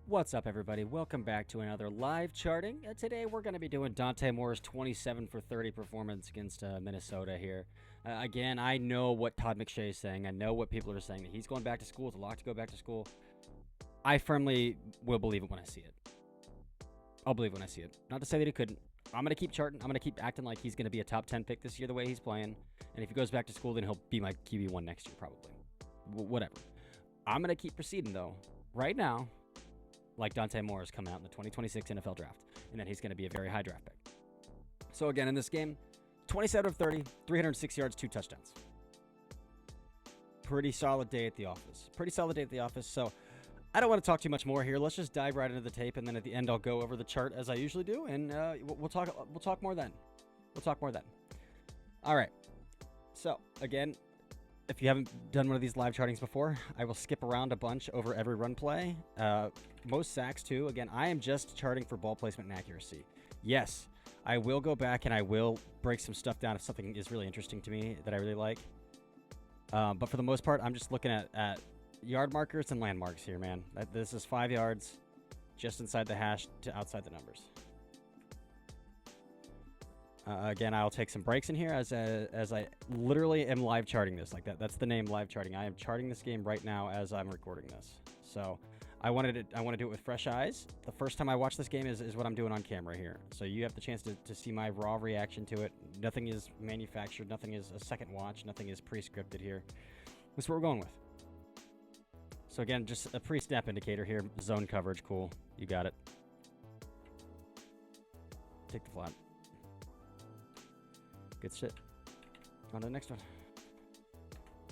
What's up, everybody? Welcome back to another live charting. Today we're going to be doing Dante Moore's 27 for 30 performance against Minnesota here. Again, I know what Todd McShay is saying. I know what people are saying, that he's going back to school. It's a lot to go back to school. I firmly will believe it when I see it. I'll believe it when I see it. Not to say that he couldn't. I'm going to keep charting. I'm going to keep acting like he's going to be a top 10 pick this year the way he's playing. And if he goes back to school, then he'll be my QB1 next year probably. Whatever. I'm going to keep proceeding, though. Right now, like Dante Moore is coming out in the 2026 NFL draft, and then he's going to be a very high draft pick. So again, in this game, 27 of 30, 306 yards, 2 touchdowns. Pretty solid day at the office. So I don't want to talk too much more here. Let's just dive right into the tape, and then at the end, I'll go over the chart as I usually do, and we'll talk more then. All right. So again, if you haven't done one of these live chartings before, I will skip around a bunch over every run play. Most sacks, too. Again, I am just charting for ball placement and accuracy. Yes, I will go back and I will break some stuff down if something is really interesting to me that I really like. But for the most part, I'm just looking at yard markers and landmarks here, man. This is 5 yards just inside the hash to outside the numbers. Again, I'll take some breaks in here as I literally am live charting this. Like that's the name, live charting. I am charting this game right now as I'm recording this. So I want to do it with fresh eyes. The first time I watch this game is what I'm doing on camera here. So you have the chance to see my raw reaction to it. Nothing is manufactured. Nothing is a second watch. Nothing is pre-scripted here. That's what we're going with. So again, just a pre-snap indicator here. Zone coverage, cool. You got it. Take the flat. Good shit. On to the next one.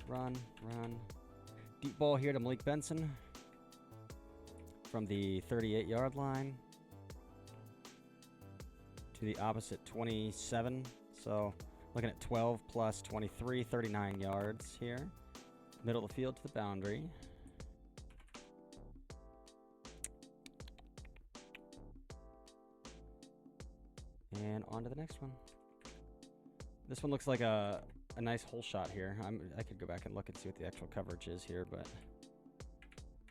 Run. Deep ball here to Malik Benson from the 38-yard line to the opposite 27. So looking at 12 plus 23, 39 yards here. Middle of the field to the boundary. And on to the next one. This one looks like a nice hole shot here. I could go back and look and see what the actual coverage is here, but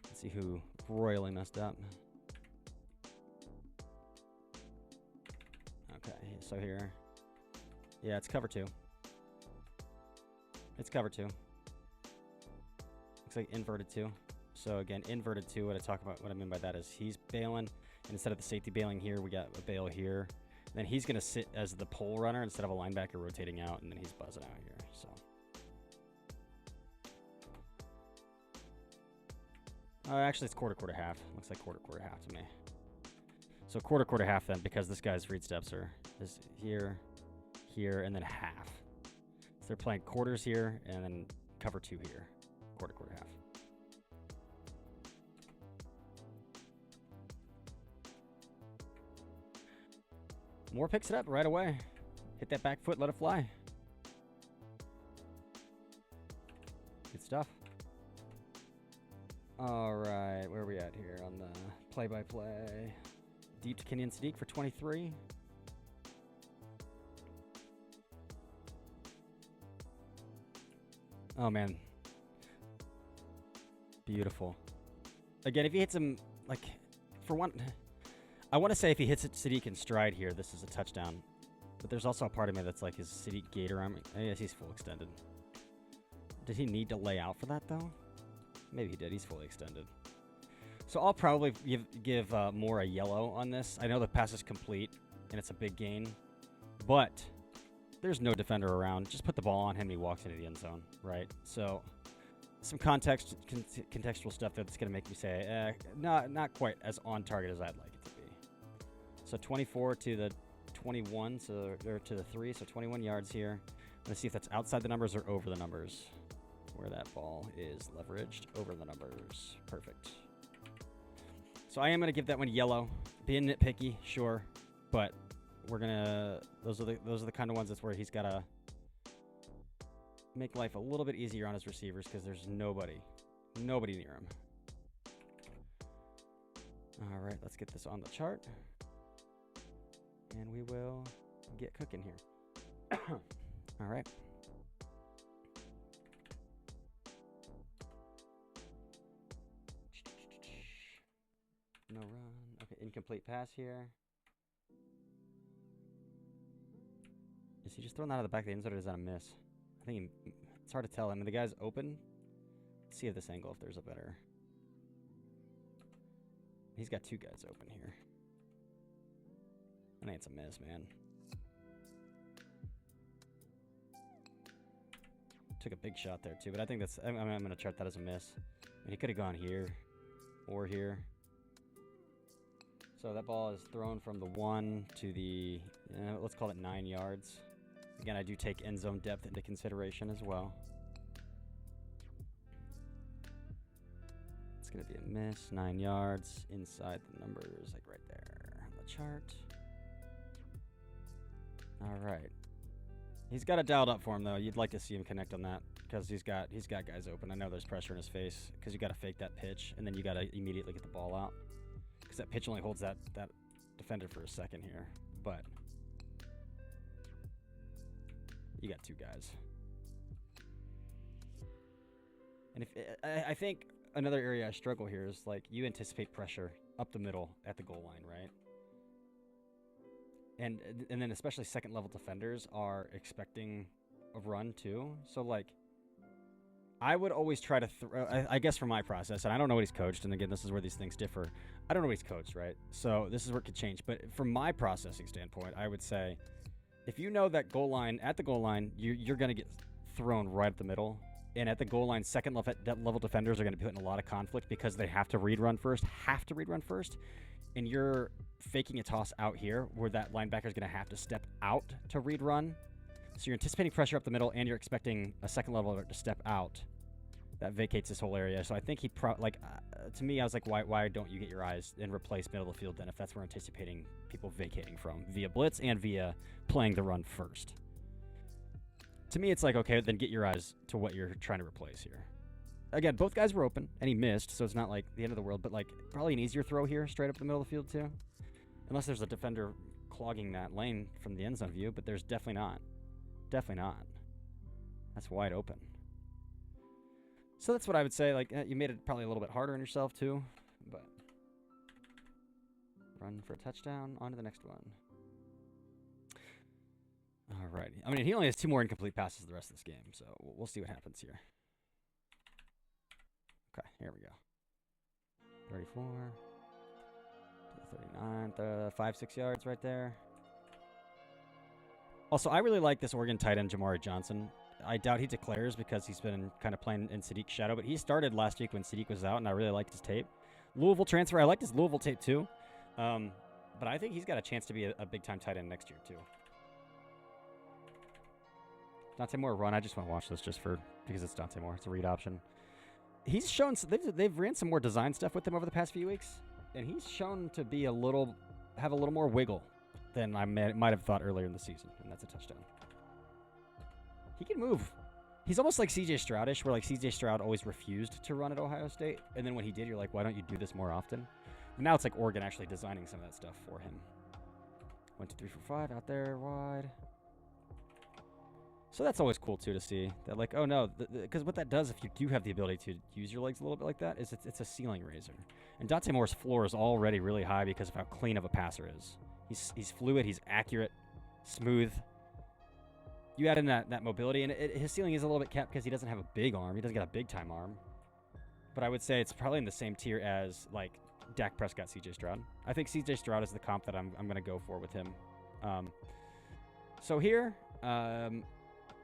let's see who royally messed up. Okay, so here. Yeah, it's cover 2. It's cover 2. Looks like inverted 2. So again, inverted 2, what I mean by that is he's bailing, and instead of the safety bailing here, we got a bail here. Then he's going to sit as the pole runner instead of a linebacker rotating out, and then he's buzzing out here. So, actually, it's quarter, half. Looks like quarter, half to me. So quarter, half then, because this guy's read steps is here, and then half. So they're playing quarters here, and then cover 2 here. Quarter, half. Moore picks it up right away. Hit that back foot, let it fly. Good stuff. All right, where are we at here on the play-by-play? Deep to Kenyon Sadiq for 23. Oh, man. Beautiful. Again, if he hits him, like, for one... I want to say if he hits it Sadiq in stride here, this is a touchdown. But there's also a part of me that's like, is Sadiq gator arm? Yes, he's full extended. Did he need to lay out for that, though? Maybe he did. He's fully extended. So I'll probably give Moore a yellow on this. I know the pass is complete, and it's a big gain. But there's no defender around. Just put the ball on him, and he walks into the end zone, right? So some contextual stuff that's going to make me say, not quite as on target as I'd like it to be. So 24 to the 21, or to the 3, so 21 yards here. Let's see if that's outside the numbers or over the numbers. Where that ball is leveraged over the numbers. Perfect. So I am going to give that one yellow. Being nitpicky, sure, but we're gonna. Those are the kind of ones that's where he's got to make life a little bit easier on his receivers because there's nobody near him. All right, let's get this on the chart. And we will get cooking here. All right. No run. Okay, incomplete pass here. Is he just throwing that out of the back of the end zone, or is that a miss? I think it's hard to tell. I mean, the guy's open. Let's see at this angle if there's a better. He's got two guys open here. I think it's a miss, man. Took a big shot there, too, but I think that's... I'm going to chart that as a miss. And he could have gone here or here. So that ball is thrown from the 1 to the... let's call it 9 yards. Again, I do take end zone depth into consideration as well. It's going to be a miss. 9 yards inside the numbers, like right there on the chart. All right. He's got it dialed up for him, though. You'd like to see him connect on that because he's got guys open. I know there's pressure in his face because you got to fake that pitch, and then you got to immediately get the ball out because that pitch only holds that defender for a second here. But you got two guys. And if I think another area I struggle here is, like, you anticipate pressure up the middle at the goal line, right? And then especially second-level defenders are expecting a run, too. So, like, I would always try to throw... I guess for my process, and I don't know what he's coached, and again, this is where these things differ. I don't know what he's coached, right? So this is where it could change. But from my processing standpoint, I would say, if you know that goal line, at the goal line, you're going to get thrown right up the middle. And at the goal line, second-level defenders are going to be put in a lot of conflict because they have to read run first. And you're faking a toss out here where that linebacker is going to have to step out to read run. So you're anticipating pressure up the middle, and you're expecting a second leveler to step out. That vacates this whole area. So I think he to me, I was like, why don't you get your eyes and replace middle of the field then if that's where we're anticipating people vacating from via blitz and via playing the run first? To me, it's like, okay, then get your eyes to what you're trying to replace here. Again, both guys were open, and he missed, so it's not like the end of the world, but like probably an easier throw here, straight up the middle of the field too. Unless there's a defender clogging that lane from the end zone view, but there's definitely not. Definitely not. That's wide open. So that's what I would say. Like, you made it probably a little bit harder on yourself too, but run for a touchdown. On to the next one. All righty. I mean, he only has 2 more incomplete passes the rest of this game, so we'll see what happens here. Okay, here we go. 34 to the 39, 5-6 yards right there. Also, I really like this Oregon tight end, Jamari Johnson. I doubt he declares because he's been kind of playing in Sadiq's shadow, but he started last week when Sadiq was out, and I really liked his tape. Louisville transfer, I liked his Louisville tape too. But I think he's got a chance to be a big-time tight end next year too. Dante Moore run. I just want to watch this because it's Dante Moore. It's a read option. He's shown they've ran some more design stuff with him over the past few weeks, and he's shown to be have a little more wiggle than I might have thought earlier in the season, and that's a touchdown. He can move. He's almost like C.J. Stroud-ish, where like C.J. Stroud always refused to run at Ohio State, and then when he did, you're like, why don't you do this more often? But now it's like Oregon actually designing some of that stuff for him. 1, 2, 3, 4, 5 out there wide. So that's always cool, too, to see. That, like, oh, no, because what that does, if you do have the ability to use your legs a little bit like that, is it's a ceiling raiser. And Dante Moore's floor is already really high because of how clean of a passer is. He's fluid, he's accurate, smooth. You add in that mobility, and his ceiling is a little bit capped because he doesn't have a big arm. He doesn't got a big-time arm. But I would say it's probably in the same tier as, like, Dak Prescott, C.J. Stroud. I think C.J. Stroud is the comp that I'm going to go for with him. So here...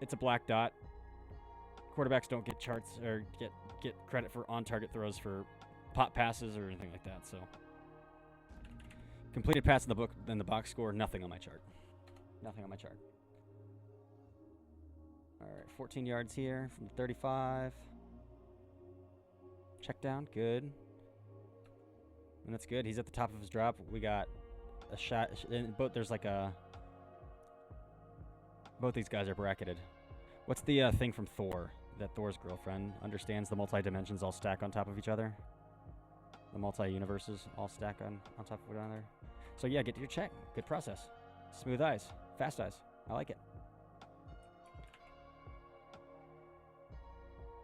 it's a black dot. Quarterbacks don't get charts or get credit for on-target throws for pop passes or anything like that. So completed pass in the box score, nothing on my chart. Nothing on my chart. All right, 14 yards here from 35. Check down, good. And that's good. He's at the top of his drop. We got a shot. There's like a... Both these guys are bracketed. What's the thing from Thor that Thor's girlfriend understands? The multi-dimensions all stack on top of each other. The multi-universes all stack on top of one another. So yeah, get to your check. Good process. Smooth eyes. Fast eyes. I like it.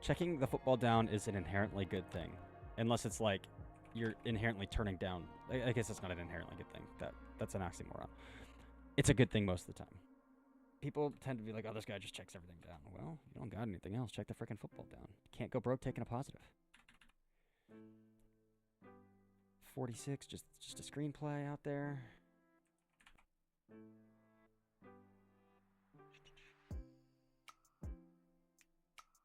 Checking the football down is an inherently good thing. Unless it's like you're inherently turning down. I guess that's not an inherently good thing. That's an oxymoron. It's a good thing most of the time. People tend to be like, oh, this guy just checks everything down. Well, you don't got anything else. Check the freaking football down. You can't go broke taking a positive. 46, just a screenplay out there.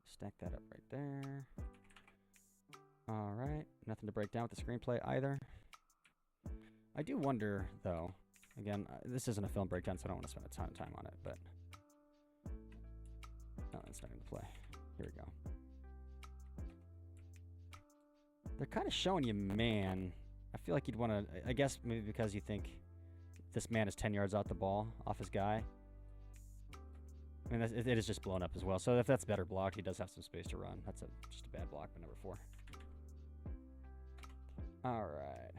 Stack that up right there. All right, nothing to break down with the screenplay either. I do wonder, though, again, this isn't a film breakdown, so I don't want to spend a ton of time on it, but... No, it's starting to play. Here we go. They're kind of showing you man. I feel like you'd want to... I guess maybe because you think this man is 10 yards off the ball, off his guy. I mean, it is just blown up as well. So if that's better blocked, he does have some space to run. That's just a bad block, but number 4. All right.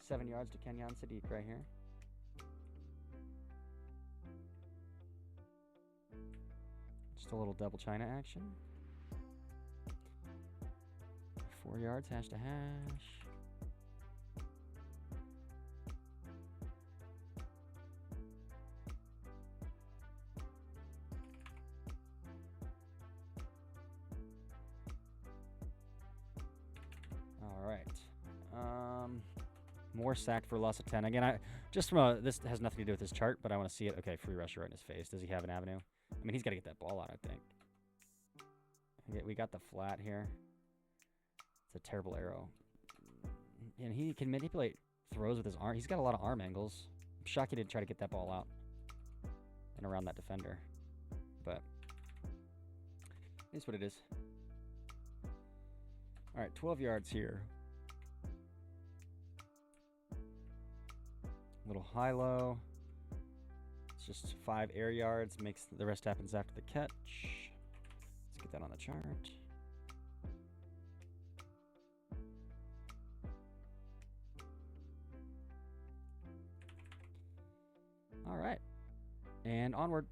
7 yards to Kenyon Sadiq right here. Just a little double China action. 4 yards, hash to hash. All right. More sacked for loss of 10. Again, just from this has nothing to do with this chart, but I want to see it. Okay, free rusher right in his face. Does he have an avenue? I mean, he's got to get that ball out, I think. Okay, we got the flat here. It's a terrible arrow. And he can manipulate throws with his arm. He's got a lot of arm angles. I'm shocked he didn't try to get that ball out and around that defender. But it is what it is. All right, 12 yards here. Little high-low. It's just 5 air yards. Makes the rest happens after the catch. Let's get that on the chart. All right. And onward.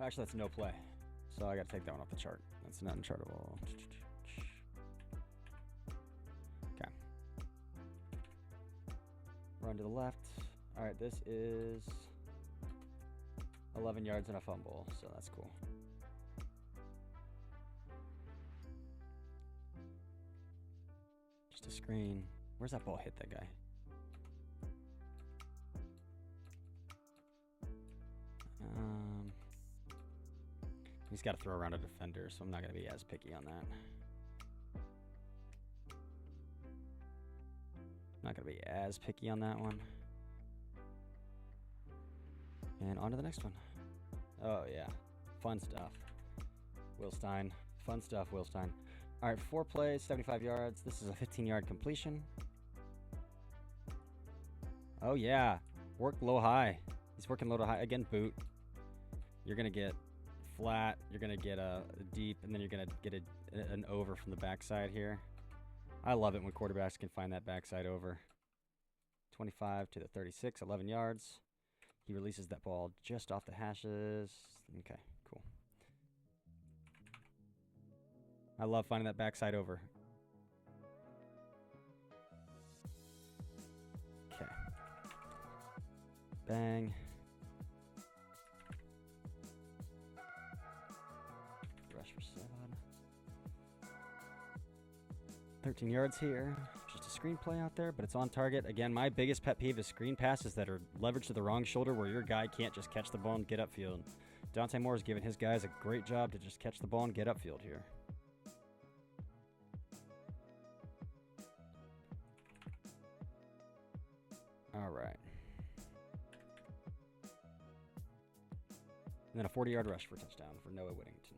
Actually, that's no play. So I got to take that one off the chart. That's not unchartable. Okay. Run to the left. All right, this is 11 yards and a fumble, so that's cool. Just a screen. Where's that ball hit that guy? He's got to throw around a defender, so I'm not going to be as picky on that. Not going to be as picky on that one. And on to the next one. Oh, yeah. Fun stuff. Wilstein. Fun stuff, Wilstein. All right, 4 plays, 75 yards. This is a 15-yard completion. Oh, yeah. Work low-high. He's working low to high. Again, boot. You're going to get flat. You're going to get a deep, and then you're going to get an over from the backside here. I love it when quarterbacks can find that backside over. 25 to the 36, 11 yards. He releases that ball just off the hashes. Okay, cool. I love finding that backside over. Okay. Bang. Rush for 7. 13 yards here. Just a screenplay out there, but it's on target. Again, my biggest pet peeve is screen passes that are leveraged to the wrong shoulder where your guy can't just catch the ball and get upfield. Dante Moore is giving his guys a great job to just catch the ball and get upfield here. All right. And then a 40-yard rush for a touchdown for Noah Whittington.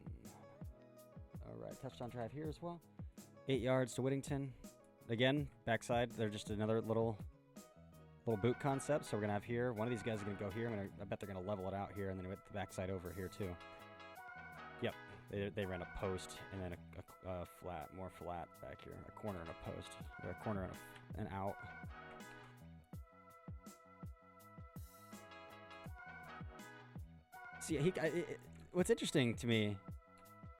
All right, touchdown drive here as well. 8 yards to Whittington. Again, backside. They're just another little boot concept. So we're going to have here. One of these guys is going to go here. I bet they're going to level it out here, and then with the backside over here too. Yep. They ran a post and then a flat, more flat back here. A corner and a post. Or a corner and an out. See, what's interesting to me